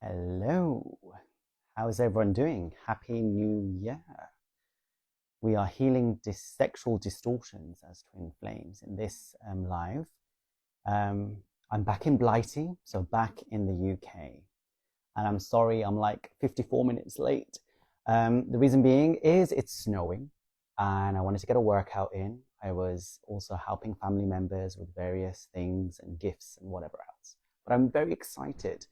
Hello, how is everyone doing? Happy New Year. We are healing sexual distortions as twin flames in this live. I'm back in Blighty, so back in the UK. And I'm sorry, I'm like 54 minutes late. The reason being is it's snowing and I wanted to get a workout in. I was also helping family members with various things and gifts and whatever else. But I'm very excited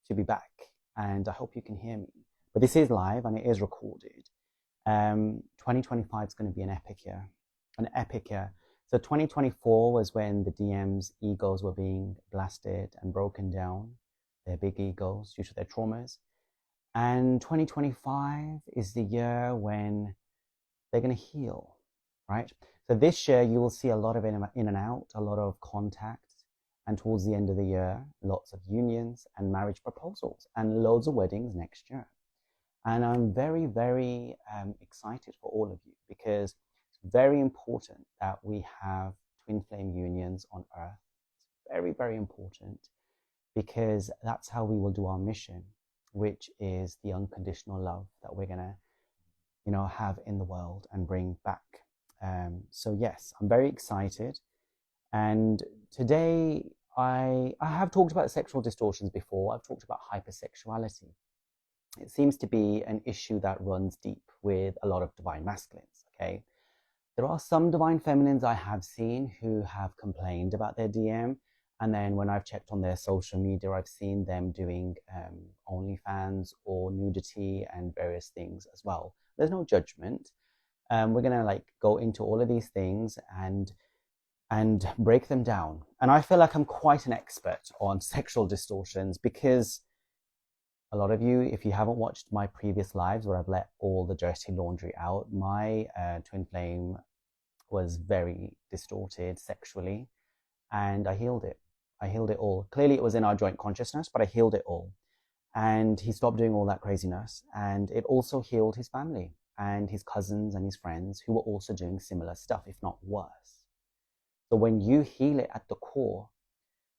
to be back and I hope you can hear me. But this is live and it is recorded. 2025 is going to be an epic year. So 2024 was when the DM's egos were being blasted and broken down, their big egos due to their traumas. And 2025 is the year when they're going to heal, right? So this year you will see a lot of in and out, a lot of contact, and towards the end of the year, lots of unions and marriage proposals and loads of weddings next year. And I'm very, very excited for all of you because it's very important that we have twin flame unions on Earth. It's very, very important because that's how we will do our mission, which is the unconditional love that we're going to, have in the world and bring back. So yes, I'm very excited. And today I have talked about sexual distortions before. I've talked about hypersexuality. It seems to be an issue that runs deep with a lot of divine masculines, okay? There are some divine feminines I have seen who have complained about their DM, and then when I've checked on their social media, I've seen them doing OnlyFans or nudity and various things as well. There's no judgment. We're gonna go into all of these things and break them down. And I feel like I'm quite an expert on sexual distortions because a lot of you, if you haven't watched my previous lives where I've let all the dirty laundry out, my twin flame was very distorted sexually and I healed it. I healed it all. Clearly it was in our joint consciousness, but I healed it all. And he stopped doing all that craziness. And it also healed his family and his cousins and his friends who were also doing similar stuff, if not worse. So when you heal it at the core,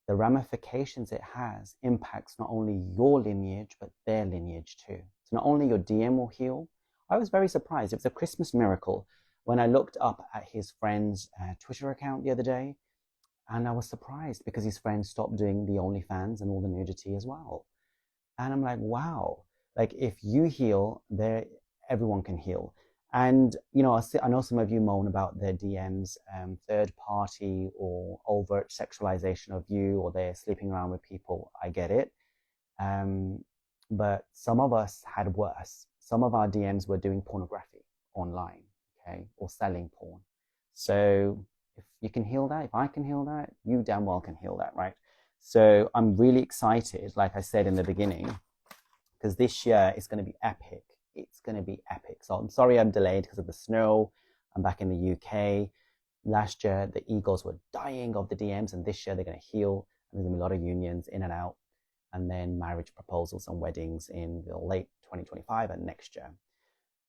the ramifications it has impacts not only your lineage, but their lineage too. So not only your DM will heal. I was very surprised. It was a Christmas miracle when I looked up at his friend's Twitter account the other day. And I was surprised because his friends stopped doing the OnlyFans and all the nudity as well. And I'm like, wow, if you heal, everyone can heal. And, I know some of you moan about their DMs, third party or overt sexualization of you, or they're sleeping around with people. I get it. But some of us had worse. Some of our DMs were doing pornography online, okay, or selling porn. So if you can heal that, if I can heal that, you damn well can heal that, right? So I'm really excited, like I said in the beginning, because this year is going to be epic. It's going to be epic. So I'm sorry I'm delayed because of the snow. I'm back in the UK. Last year, the egos were dying of the DMs, and this year they're going to heal. And there's going to be a lot of unions in and out, and then marriage proposals and weddings in the late 2025 and next year.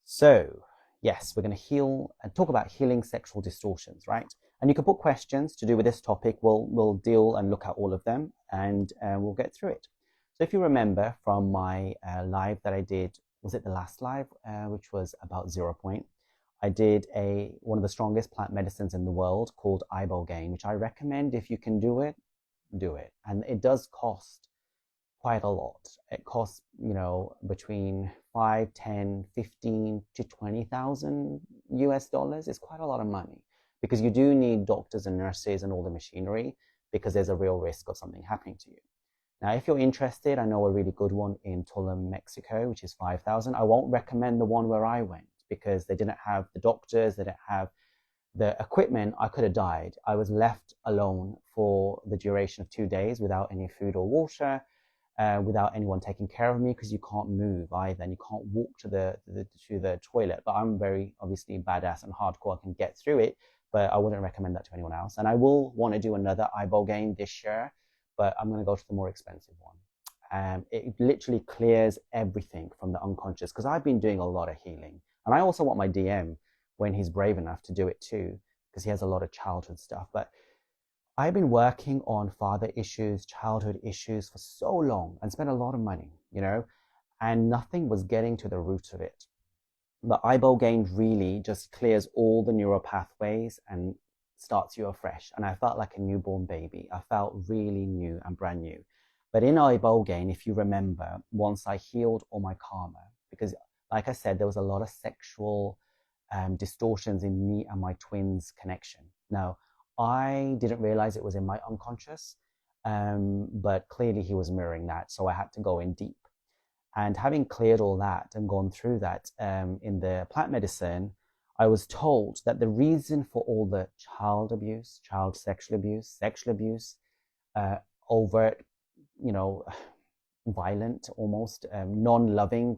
So yes, we're going to heal and talk about healing sexual distortions, right? And you can put questions to do with this topic. We'll deal and look at all of them, and we'll get through it. So if you remember from my live that I did, was it the last live, which was about 0 point? I did one of the strongest plant medicines in the world called ibogaine, which I recommend if you can do it, do it. And it does cost quite a lot. It costs, between 5, 10, 15 to 20,000 US dollars. It's quite a lot of money because you do need doctors and nurses and all the machinery because there's a real risk of something happening to you. Now, if you're interested, I know a really good one in Tulum, Mexico, which is 5,000. I won't recommend the one where I went because they didn't have the doctors, they didn't have the equipment. I could have died. I was left alone for the duration of 2 days without any food or water, without anyone taking care of me because you can't move either and you can't walk to the toilet. But I'm very obviously badass and hardcore. I can get through it, but I wouldn't recommend that to anyone else. And I will want to do another ibogaine this year, but I'm going to go to the more expensive one. It literally clears everything from the unconscious because I've been doing a lot of healing. And I also want my DM, when he's brave enough, to do it too, because he has a lot of childhood stuff. But I've been working on father issues, childhood issues for so long and spent a lot of money. and nothing was getting to the root of it. But ibogaine really just clears all the neural pathways and starts you afresh. And I felt like a newborn baby. I felt really new and brand new. But in ibogaine, if you remember, once I healed all my karma, because like I said, there was a lot of sexual distortions in me and my twin's connection. Now, I didn't realize it was in my unconscious, but clearly he was mirroring that. So I had to go in deep. And having cleared all that and gone through that in the plant medicine, I was told that the reason for all the child abuse, child sexual abuse, overt, violent, almost non-loving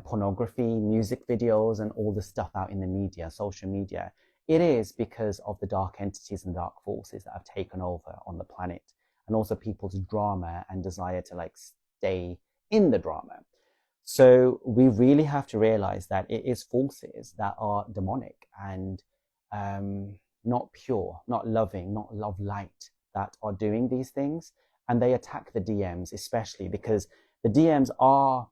pornography, music videos, and all the stuff out in the media, social media, it is because of the dark entities and dark forces that have taken over on the planet, and also people's drama and desire to stay in the drama. So we really have to realize that it is forces that are demonic and not pure, not loving, not love light, that are doing these things. And they attack the DMs, especially because the DMs are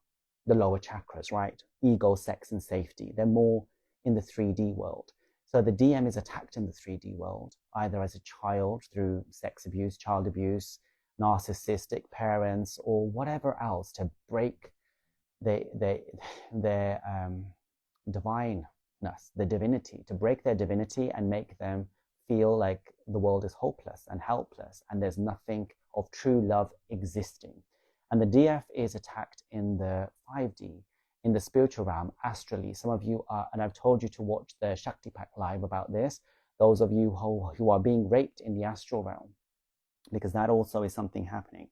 the lower chakras, right? Ego, sex, and safety. They're more in the 3D world. So the DM is attacked in the 3D world, either as a child through sex abuse, child abuse, narcissistic parents, or whatever else, to break their divineness, the divinity, to break their divinity and make them feel like the world is hopeless and helpless and there's nothing of true love existing. And the DF is attacked in the 5D, in the spiritual realm, astrally. Some of you are, and I've told you to watch the Shakti Pack live about this, those of you who are being raped in the astral realm, because that also is something happening.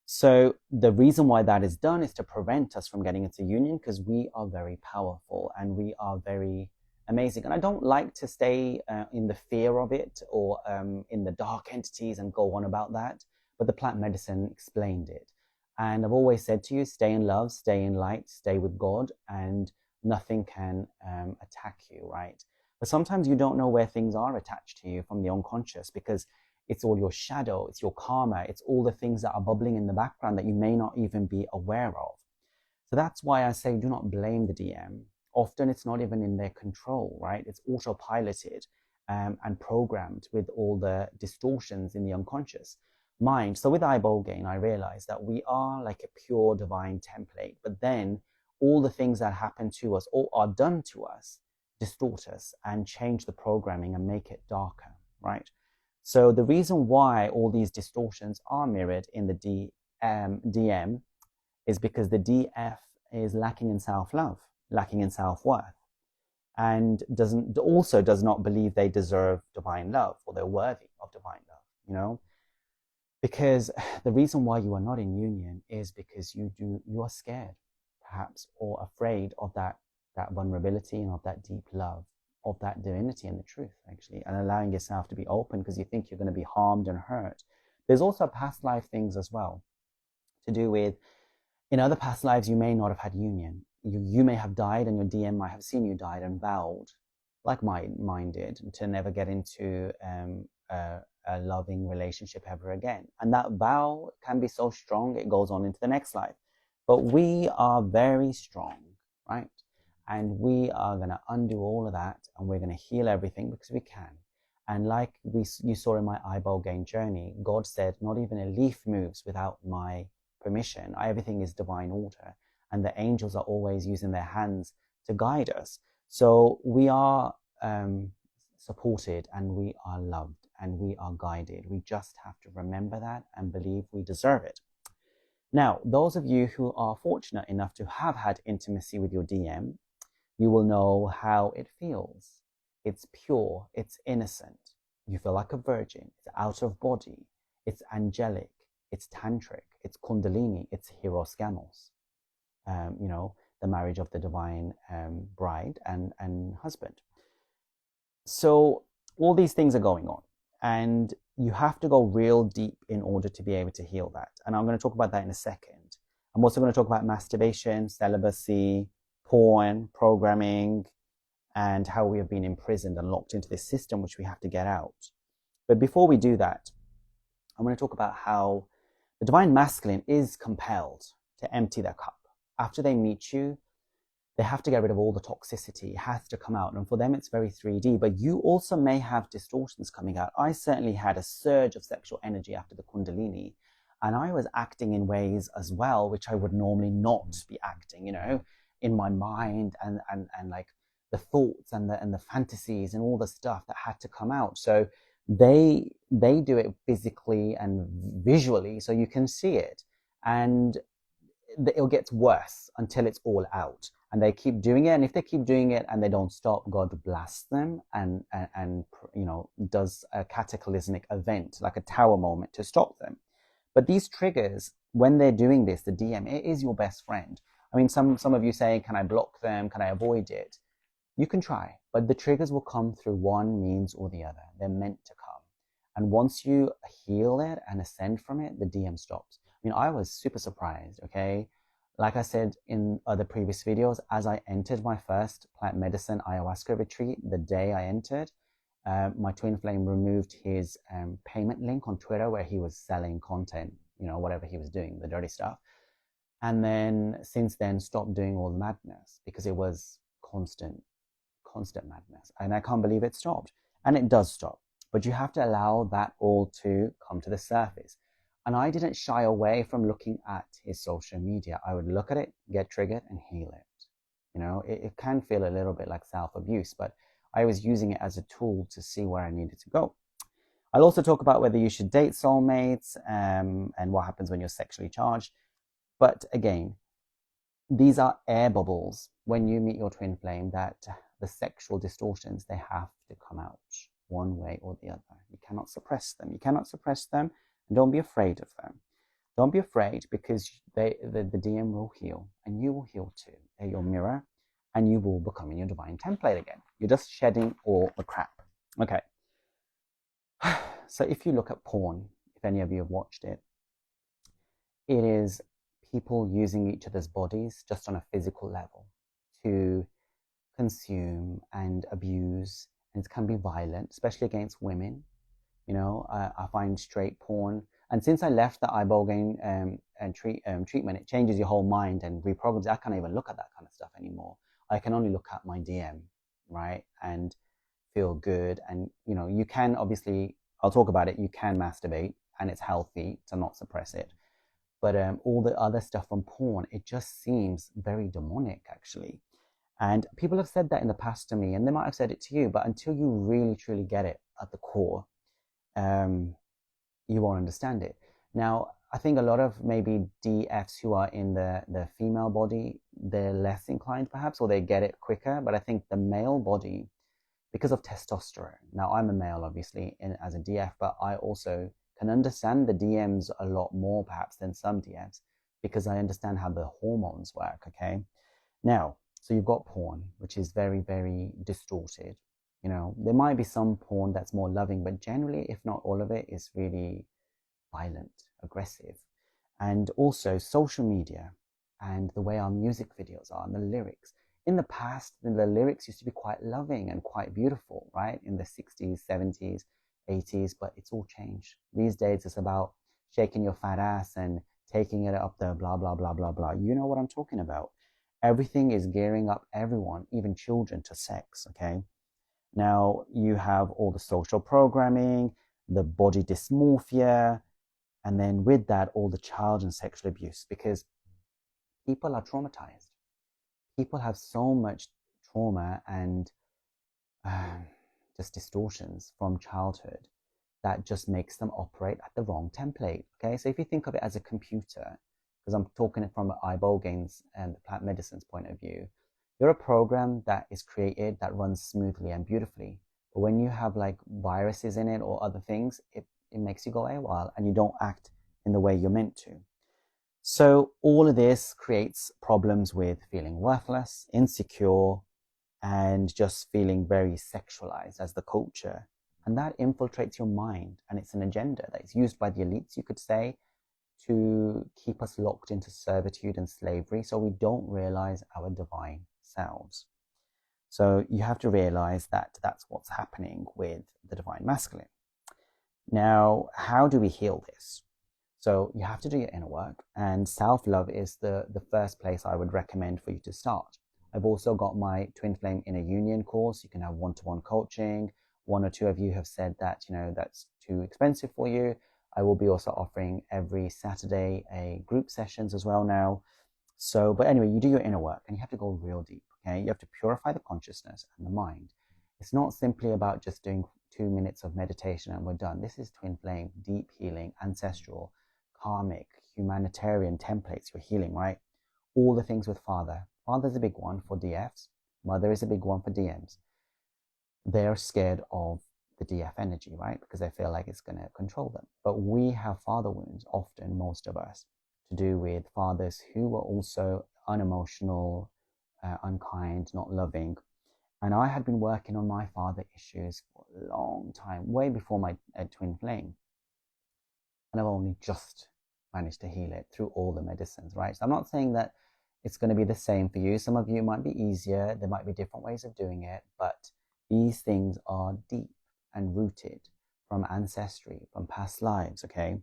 So the reason why that is done is to prevent us from getting into union, because we are very powerful and we are very amazing. And I don't like to stay in the fear of it or in the dark entities and go on about that, but the plant medicine explained it. And I've always said to you, stay in love, stay in light, stay with God, and nothing can attack you, right? But sometimes you don't know where things are attached to you from the unconscious, because it's all your shadow, it's your karma, it's all the things that are bubbling in the background that you may not even be aware of. So that's why I say do not blame the DM. Often it's not even in their control, right? It's autopiloted and programmed with all the distortions in the unconscious mind. So with ibogaine, I realized that we are like a pure divine template, but then all the things that happen to us or are done to us distort us and change the programming and make it darker, right? So the reason why all these distortions are mirrored in the DM is because the DF is lacking in self-love, lacking in self-worth, and does not believe they deserve divine love or they're worthy of divine love, because the reason why you are not in union is because you are scared, perhaps, or afraid of that vulnerability and of that deep love, of that divinity and the truth, actually, and allowing yourself to be open because you think you're going to be harmed and hurt. There's also past life things as well to do with, in other past lives, you may not have had union. You may have died and your DM might have seen you died and vowed, like mine did, to never get into a loving relationship ever again. And that vow can be so strong, it goes on into the next life. But we are very strong, right? And we are going to undo all of that, and we're going to heal everything because we can. And like you saw in my ibogaine journey, God said, not even a leaf moves without my permission. Everything is divine order. And the angels are always using their hands to guide us. So we are supported and we are loved and we are guided. We just have to remember that and believe we deserve it. Now, those of you who are fortunate enough to have had intimacy with your DM, you will know how it feels. It's pure, it's innocent. You feel like a virgin, it's out of body, it's angelic, it's tantric, it's kundalini, it's hieros gamos. The marriage of the divine bride and husband. So all these things are going on, and you have to go real deep in order to be able to heal that. And I'm going to talk about that in a second. I'm also going to talk about masturbation, celibacy, porn, programming, and how we have been imprisoned and locked into this system, which we have to get out. But before we do that, I'm going to talk about how the divine masculine is compelled to empty their cup. After they meet you, they have to get rid of all the toxicity. It has to come out. And for them, it's very 3D. But you also may have distortions coming out. I certainly had a surge of sexual energy after the kundalini. And I was acting in ways as well, which I would normally not be acting, you know, in my mind and like the thoughts and the fantasies and all the stuff that had to come out. So they do it physically and visually, so you can see it. And it gets worse until it's all out. And they keep doing it. And if they keep doing it and they don't stop, God blasts them and you know, does a cataclysmic event, like a tower moment, to stop them. But these triggers, when they're doing this, the DM, it is your best friend. I mean, some of you say, can I block them? Can I avoid it? You can try, but the triggers will come through one means or the other. They're meant to come. And once you heal it and ascend from it, the DM stops. I mean, I was super surprised, okay? Like I said in other previous videos, as I entered my first plant medicine ayahuasca retreat, the day I entered, my Twinflame removed his payment link on Twitter where he was selling content, you know, whatever he was doing, the dirty stuff. And then since then stopped doing all the madness because it was constant madness. And I can't believe it stopped. And it does stop. But you have to allow that all to come to the surface. And I didn't shy away from looking at his social media. I would look at it, get triggered, and heal it. You know, it can feel a little bit like self-abuse, but I was using it as a tool to see where I needed to go. I'll also talk about whether you should date soulmates and what happens when you're sexually charged. But again, these are air bubbles when you meet your twin flame, that the sexual distortions, they have to come out one way or the other. You cannot suppress them. You cannot suppress them. And don't be afraid of them. Don't be afraid, because the DM will heal and you will heal too. They're your mirror and you will become in your divine template again. You're just shedding all the crap. Okay. So if you look at porn, if any of you have watched it, it is people using each other's bodies just on a physical level to consume and abuse, and it can be violent, especially against women. You know, I find straight porn, and since I left the ibogaine treatment, it changes your whole mind and reprograms. I can't even look at that kind of stuff anymore. I can only look at my DM, right, and feel good. And you know, you can obviously, I'll talk about it, you can masturbate and it's healthy to not suppress it. But all the other stuff from porn, it just seems very demonic, actually. And people have said that in the past to me, and they might have said it to you, but until you really, truly get it at the core, you won't understand it. Now, I think a lot of maybe DFs who are in the female body, they're less inclined perhaps, or they get it quicker. But I think the male body, because of testosterone, now I'm a male obviously as a DF, but I also can understand the DMs a lot more perhaps than some DFs, because I understand how the hormones work, okay? Now, so you've got porn, which is very, very distorted. You know, there might be some porn that's more loving, but generally, if not all of it, is really violent, aggressive. And also social media and the way our music videos are and the lyrics. In the past, the lyrics used to be quite loving and quite beautiful, right? In the 60s, 70s, 80s, but it's all changed. These days, it's about shaking your fat ass and taking it up there, blah, blah, blah, blah, blah. You know what I'm talking about. Everything is gearing up everyone, even children, to sex, okay? Now, you have all the social programming, the body dysmorphia, and then with that, all the child and sexual abuse, because people are traumatized. People have so much trauma and just distortions from childhood that just makes them operate at the wrong template, okay? So if you think of it as a computer, because I'm talking it from ibogaines and the plant medicine's point of view, you're a program that is created that runs smoothly and beautifully. But when you have like viruses in it or other things, it makes you go AWOL and you don't act in the way you're meant to. So all of this creates problems with feeling worthless, insecure, and just feeling very sexualized as the culture. And that infiltrates your mind, and it's an agenda that is used by the elites, you could say, to keep us locked into servitude and slavery, so we don't realize our divine selves. So you have to realize that that's what's happening with the divine masculine. Now, how do we heal this? So you have to do your inner work, and self-love is the first place I would recommend for you to start. I've also got my Twinflame Inner Union course. You can have one-to-one coaching. One or two of you have said that, that's too expensive for you. I will be also offering every Saturday a group sessions as well now. So, but anyway, you do your inner work and you have to go real deep, okay? You have to purify the consciousness and the mind. It's not simply about just doing 2 minutes of meditation and we're done. This is Twinflame, deep healing, ancestral, karmic, humanitarian templates you're healing, right? All the things with father. Father's a big one for DFs. Mother is a big one for DMs. They're scared of the DF energy, right? Because they feel like it's going to control them. But we have father wounds, often, most of us, to do with fathers who were also unemotional, unkind, not loving. And I had been working on my father issues for a long time, way before my twin flame. And I've only just managed to heal it through all the medicines, right? So I'm not saying that it's going to be the same for you. Some of you might be easier. There might be different ways of doing it. But these things are deep and rooted from ancestry, from past lives, okay?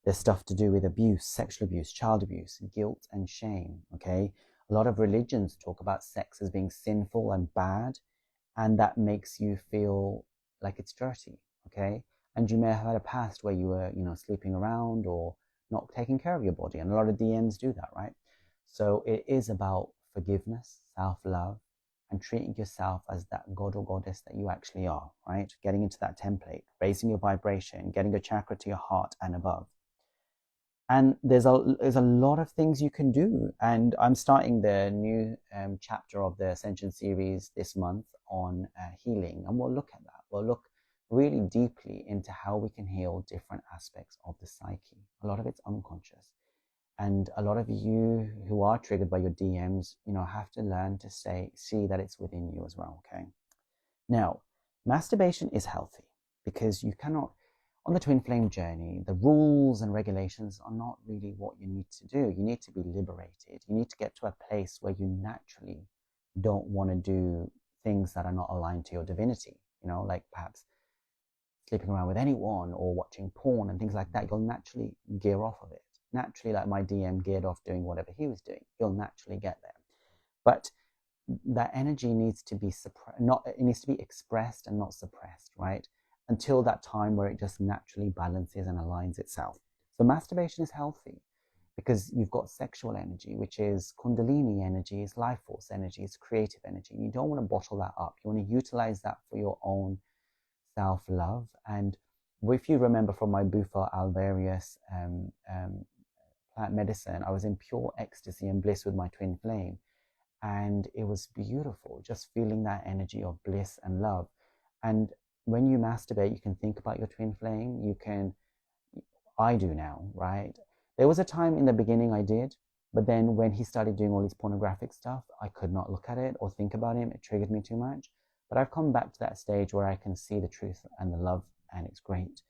There's stuff to do with abuse, sexual abuse, child abuse, guilt and shame, okay? A lot of religions talk about sex as being sinful and bad, and that makes you feel like it's dirty, okay? And you may have had a past where you were, sleeping around or not taking care of your body, and a lot of DMs do that, right? So it is about forgiveness, self-love, and treating yourself as that god or goddess that you actually are, right? Getting into that template, raising your vibration, getting a chakra to your heart and above. And there's a lot of things you can do. And I'm starting the new chapter of the Ascension series this month on healing. And we'll look at that. We'll look really deeply into how we can heal different aspects of the psyche. A lot of it's unconscious. And a lot of you who are triggered by your DMs, have to learn to see that it's within you as well, okay? Now, masturbation is healthy because you cannot, on the twin flame journey, the rules and regulations are not really what you need to do. You need to be liberated. You need to get to a place where you naturally don't want to do things that are not aligned to your divinity, like perhaps sleeping around with anyone or watching porn and things like that. You'll naturally gear off of it. Naturally, like my DM geared off doing whatever he was doing. You'll naturally get there. But that energy needs to be it needs to be expressed and not suppressed, right? Until that time where it just naturally balances and aligns itself. So masturbation is healthy because you've got sexual energy, which is kundalini energy, is life force energy, is creative energy. You don't want to bottle that up. You want to utilize that for your own self-love. And if you remember from my Bufo alvarius plant medicine, I was in pure ecstasy and bliss with my twin flame. And it was beautiful, just feeling that energy of bliss and love. And when you masturbate, you can think about your twin flame. I do now, right? There was a time in the beginning I did, but then when he started doing all his pornographic stuff, I could not look at it or think about him. It triggered me too much. But I've come back to that stage where I can see the truth and the love, and it's great.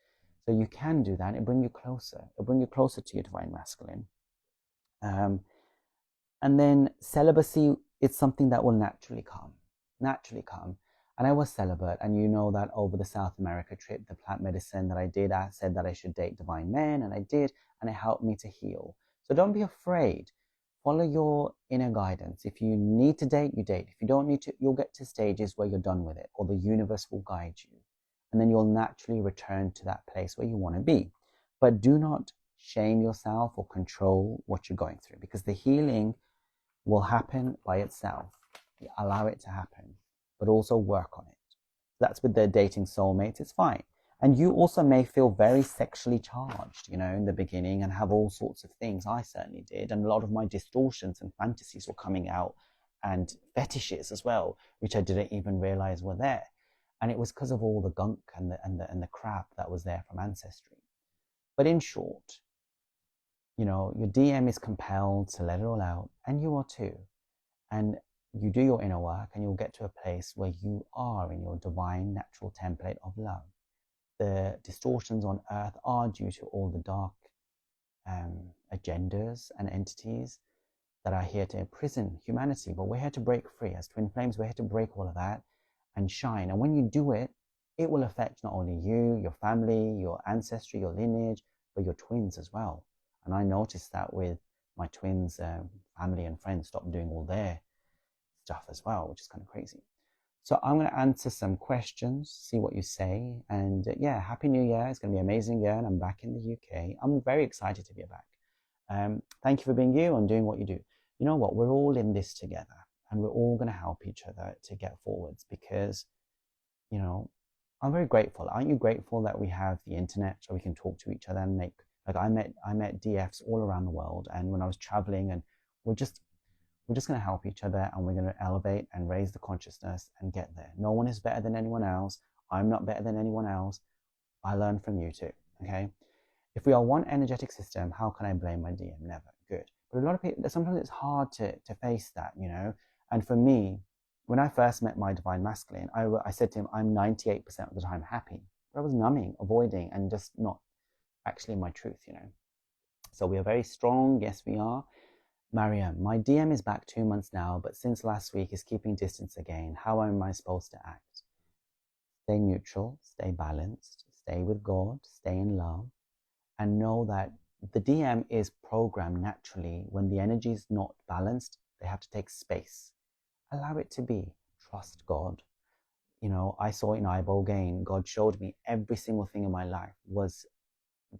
So you can do that. It'll bring you closer. It'll bring you closer to your divine masculine. And then celibacy, it's something that will naturally come. And I was celibate, and you know that over the South America trip, the plant medicine that I did, I said that I should date divine men, and I did, and it helped me to heal. So don't be afraid. Follow your inner guidance. If you need to date, you date. If you don't need to, you'll get to stages where you're done with it, or the universe will guide you. And then you'll naturally return to that place where you want to be. But do not shame yourself or control what you're going through, because the healing will happen by itself. You allow it to happen, but also work on it. That's with the dating soulmates, it's fine. And you also may feel very sexually charged, in the beginning, and have all sorts of things. I certainly did. And a lot of my distortions and fantasies were coming out, and fetishes as well, which I didn't even realize were there. And it was because of all the gunk and the crap that was there from ancestry. But in short, your DM is compelled to let it all out, and you are too. And you do your inner work, and you'll get to a place where you are in your divine natural template of love. The distortions on earth are due to all the dark agendas and entities that are here to imprison humanity. But we're here to break free. As twin flames, we're here to break all of that and shine. And when you do it, it will affect not only you, your family, your ancestry, your lineage, but you're twins as well. And I noticed that with my twins, family and friends stopped doing all their stuff as well, which is kind of crazy. So I'm going to answer some questions, see what you say. And yeah, Happy New Year. It's going to be an amazing year. And I'm back in the UK. I'm very excited to be back. Thank you for being you and doing what you do. You know what? We're all in this together, and we're all going to help each other to get forwards because, you know, I'm very grateful. Aren't you grateful that we have the internet so we can talk to each other and make, like I met DFs all around the world, and when I was traveling, and we're just going to help each other, and we're going to elevate and raise the consciousness and get there. No one is better than anyone else. I'm not better than anyone else. I learn from you too, okay? If we are one energetic system, how can I blame my DM? Never. Good. But a lot of people, sometimes it's hard to face that, you know? And for me, when I first met my divine masculine, I said to him, I'm 98% of the time happy. But I was numbing, avoiding, and just not actually my truth, you know? So we are very strong. Yes, we are. Mariam, my DM is back 2 months now, but since last week is keeping distance again. How am I supposed to act? Stay neutral, stay balanced, stay with God, stay in love, and know that the DM is programmed naturally. When the energy is not balanced, they have to take space. Allow it to be. Trust God. You know, I saw in Ibogaine, God showed me every single thing in my life was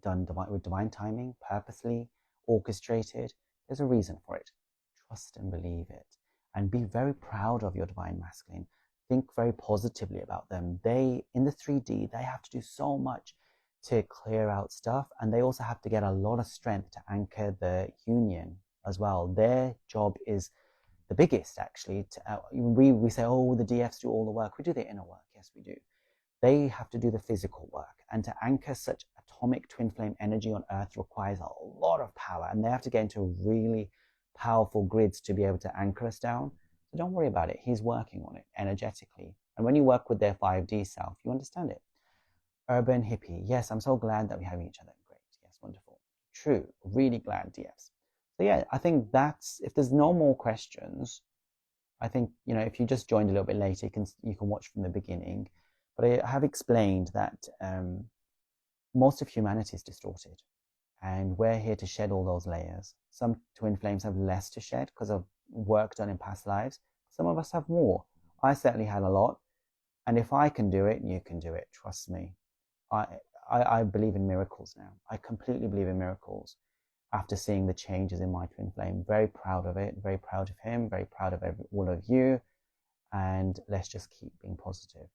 done with divine timing, purposely, orchestrated. There's a reason for it. Trust and believe it. And be very proud of your divine masculine. Think very positively about them. They, in the 3D, they have to do so much to clear out stuff. And they also have to get a lot of strength to anchor the union as well. Their job is the biggest, actually. We say, oh, the DFs do all the work. We do the inner work. Yes, we do. They have to do the physical work. And to anchor such atomic twin flame energy on Earth requires a lot of power. And they have to get into really powerful grids to be able to anchor us down. So don't worry about it. He's working on it energetically. And when you work with their 5D self, you understand it. Urban hippie. Yes, I'm so glad that we're having each other. Great. Yes, wonderful. True. Really glad, DFs. So yeah, I think that's, if there's no more questions, I think, you know, if you just joined a little bit later, you can watch from the beginning. But I have explained that most of humanity is distorted, and we're here to shed all those layers. Some twin flames have less to shed because of work done in past lives. Some of us have more. I certainly had a lot, and if I can do it, you can do it. Trust me. I believe in miracles now. I completely believe in miracles after seeing the changes in my twin flame. Very proud of it. Very proud of him. Very proud of all of you. And let's just keep being positive.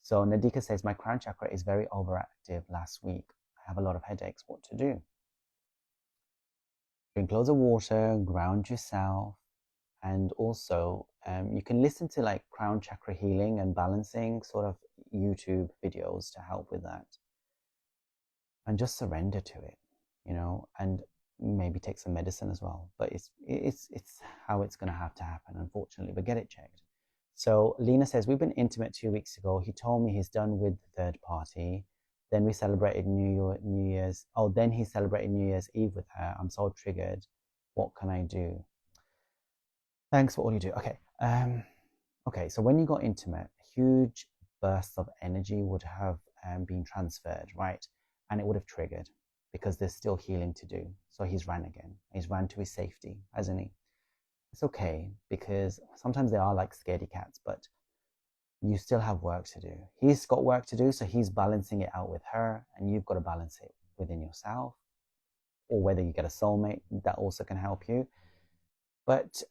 So Nadika says, my crown chakra is very overactive last week. I have a lot of headaches. What to do? Drink loads of water, ground yourself, and also you can listen to like crown chakra healing and balancing sort of YouTube videos to help with that. And just surrender to it, you know, and maybe take some medicine as well. But it's how it's going to have to happen, unfortunately, but get it checked. So Lena says, we've been intimate 2 weeks ago. He told me he's done with the third party. Then we celebrated New Year's. Oh, then he celebrated New Year's Eve with her. I'm so triggered. What can I do? Thanks for all you do. Okay. Okay. So when you got intimate, huge bursts of energy would have been transferred, right? And it would have triggered because there's still healing to do. So he's ran again. He's ran to his safety, hasn't he? It's okay, because sometimes they are like scaredy cats, but you still have work to do. He's got work to do, so he's balancing it out with her, and you've got to balance it within yourself, or whether you get a soulmate, that also can help you. But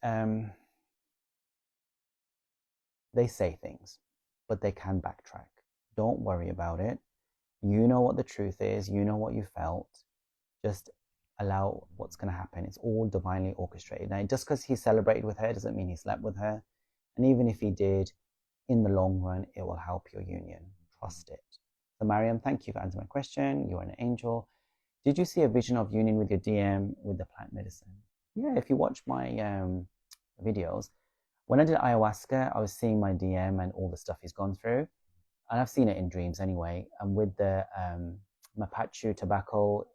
they say things, but they can backtrack. Don't worry about it. You know what the truth is. You know what you felt. Just allow what's going to happen. It's all divinely orchestrated. Now, just because he celebrated with her doesn't mean he slept with her. And even if he did, in the long run, it will help your union. Trust it. So, Mariam, thank you for answering my question. You're an angel. Did you see a vision of union with your DM with the plant medicine? Yeah, if you watch my videos, when I did ayahuasca, I was seeing my DM and all the stuff he's gone through. And I've seen it in dreams anyway. And with the Mapachu tobacco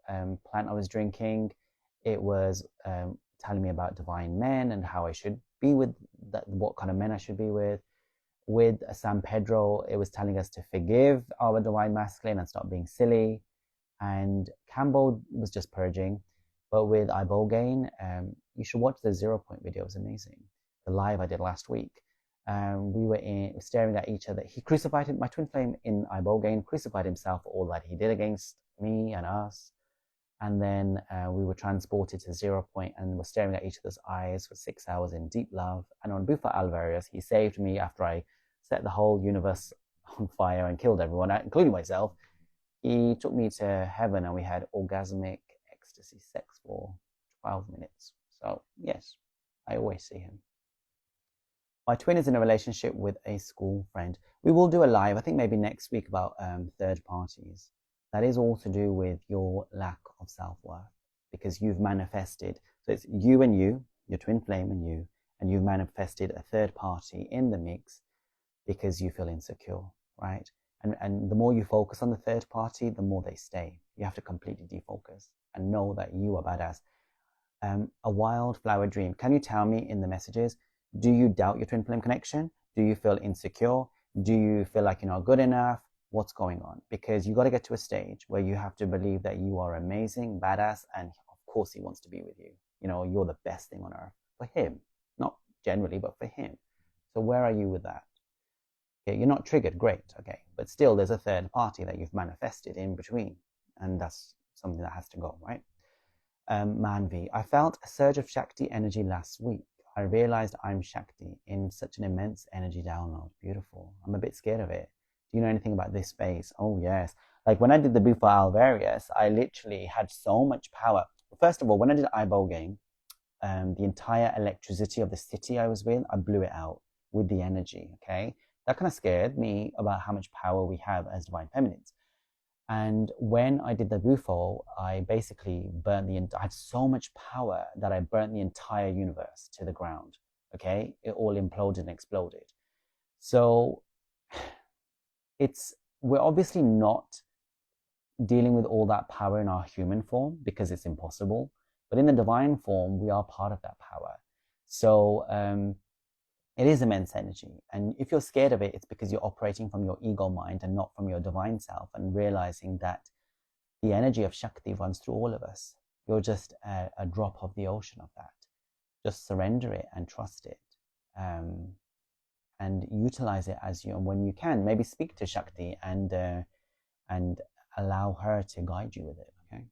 plant I was drinking, it was telling me about divine men and how I should be with what kind of men I should be with. With San Pedro, it was telling us to forgive our divine masculine and stop being silly. And Campbell was just purging. But with Ibogaine, you should watch the 0 Point video. It was amazing. The live I did last week. We were staring at each other. He crucified my twin flame in Ibogaine, crucified himself for all that he did against me and us. And then we were transported to 0 Point and were staring at each other's eyes for 6 hours in deep love. And on Buffa Alvarez, he saved me after I set the whole universe on fire and killed everyone, including myself. He took me to heaven and we had orgasmic ecstasy sex for 12 minutes. So yes, I always see him. My twin is in a relationship with a school friend. We will do a live, I think maybe next week, about third parties. That is all to do with your lack of self-worth, because you've manifested. So it's you and you, your twin flame and you've manifested a third party in the mix because you feel insecure, right? And the more you focus on the third party, the more they stay. You have to completely defocus and know that you are badass. A wildflower dream. Can you tell me in the messages, do you doubt your twin flame connection? Do you feel insecure? Do you feel like you're not good enough? What's going on? Because you got to get to a stage where you have to believe that you are amazing, badass, and of course he wants to be with you. You know, you're the best thing on earth for him. Not generally, but for him. So where are you with that? Okay, you're not triggered, great, okay. But still there's a third party that you've manifested in between. And that's something that has to go, right? Manvi, I felt a surge of Shakti energy last week. I realized I'm Shakti in such an immense energy download. Beautiful. I'm a bit scared of it. Do you know anything about this space? Oh, yes. Like when I did the Buffa Alvarez, I literally had so much power. First of all, when I did Ibogaine, the entire electricity of the city I was with, I blew it out with the energy, okay? That kind of scared me about how much power we have as divine feminines. And when I did the Bufo, I basically I had so much power that I burnt the entire universe to the ground, okay? It all imploded and exploded. So we're obviously not dealing with all that power in our human form because it's impossible. But in the divine form, we are part of that power. So it is immense energy. And if you're scared of it, it's because you're operating from your ego mind and not from your divine self, and realizing that the energy of Shakti runs through all of us. You're just a drop of the ocean of that. Just surrender it and trust it. And utilize it as you, and when you can, maybe speak to Shakti and allow her to guide you with it, okay?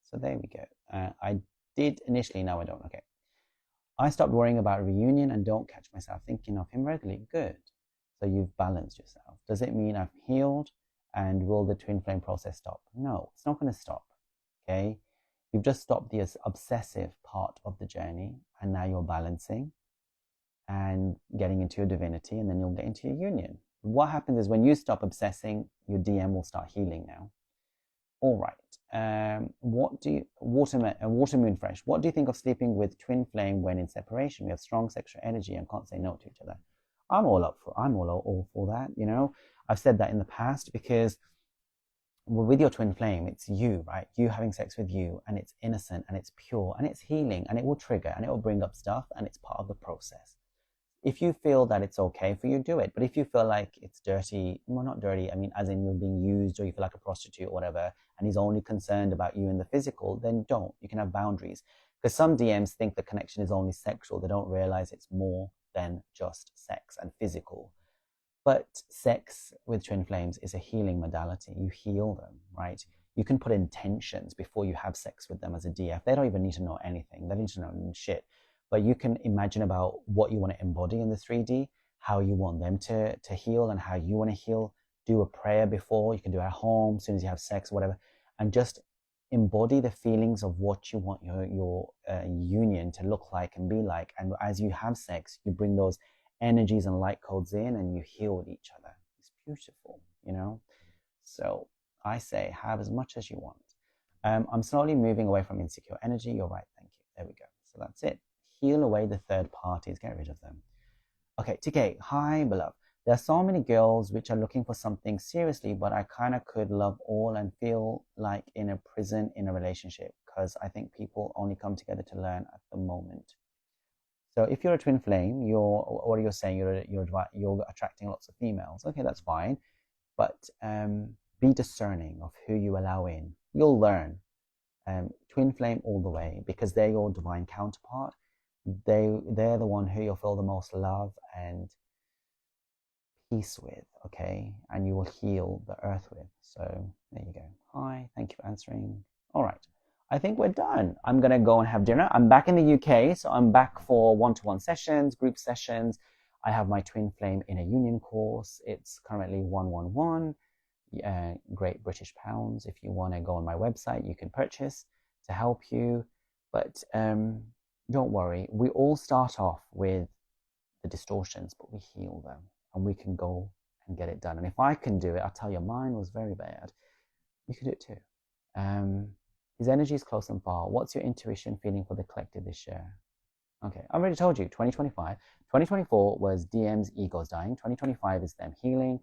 So there we go. I did initially, now I don't, okay. I stopped worrying about reunion and don't catch myself thinking of him regularly. Good. So you've balanced yourself. Does it mean I've healed, and will the twin flame process stop? No, it's not going to stop, okay? You've just stopped the obsessive part of the journey, and now you're balancing and getting into your divinity, and then you'll get into your union. What happens is when you stop obsessing, your DM will start healing now. All right. Water Moon Fresh, what do you think of sleeping with twin flame when in separation? We have strong sexual energy and can't say no to each other. I'm all for that, you know. I've said that in the past because with your twin flame, it's you, right? You having sex with you, and it's innocent and it's pure and it's healing, and it will trigger and it will bring up stuff, and it's part of the process. If you feel that it's okay for you, do it. But if you feel like it's dirty, well, not dirty, I mean, as in you're being used, or you feel like a prostitute or whatever, and he's only concerned about you in the physical, then don't. You can have boundaries. Because some DMs think the connection is only sexual. They don't realize it's more than just sex and physical. But sex with twin flames is a healing modality. You heal them, right? You can put intentions before you have sex with them as a DF. They don't even need to know anything. They need to know shit. But you can imagine about what you want to embody in the 3D, how you want them to heal, and how you want to heal. Do a prayer before. You can do it at home, as soon as you have sex, whatever. And just embody the feelings of what you want your union to look like and be like. And as you have sex, you bring those energies and light codes in, and you heal with each other. It's beautiful, you know? So I say, have as much as you want. I'm slowly moving away from insecure energy. You're right. Thank you. There we go. So that's it. Heal away the third parties. Get rid of them. Okay, TK. Hi, beloved. There are so many girls which are looking for something seriously, but I kind of could love all and feel like in a prison in a relationship, because I think people only come together to learn at the moment. So if you're a twin flame, what you're saying, you're attracting lots of females. Okay, that's fine, but be discerning of who you allow in. you'll learn. Twin flame all the way, because they're your divine counterpart. They're the one who you'll feel the most love and peace with, okay? And you will heal the earth with. So there you go. Hi, thank you for answering. All right, I think we're done. I'm gonna go and have dinner. I'm back in the UK, so I'm back for one-to-one sessions, group sessions. I have my Twin Flame Inner Union course. It's currently 111 Great British Pounds. If you want to go on my website, you can purchase to help you. But don't worry, we all start off with the distortions, but we heal them, and we can go and get it done. And if I can do it, I'll tell you, mine was very bad. You can do it too. His energy is close and far. What's your intuition feeling for the collective this year? Okay, I already told you, 2025. 2024 was DM's egos dying. 2025 is them healing.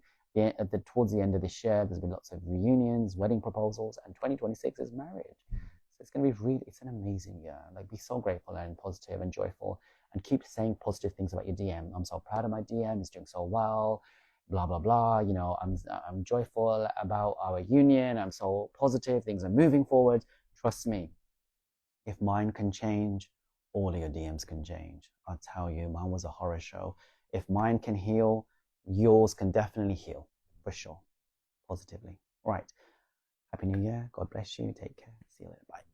Towards the end of this year, there's been lots of reunions, wedding proposals, and 2026 is marriage. So it's going to be it's an amazing year. Like, be so grateful and positive and joyful, and keep saying positive things about your DM. I'm so proud of my DM. It's doing so well. Blah blah blah. You know, I'm joyful about our union. I'm so positive. Things are moving forward. Trust me. If mine can change, all of your DMs can change. I'll tell you, mine was a horror show. If mine can heal, yours can definitely heal, for sure, positively. All right. Happy New Year. God bless you. Take care. See you later. Bye.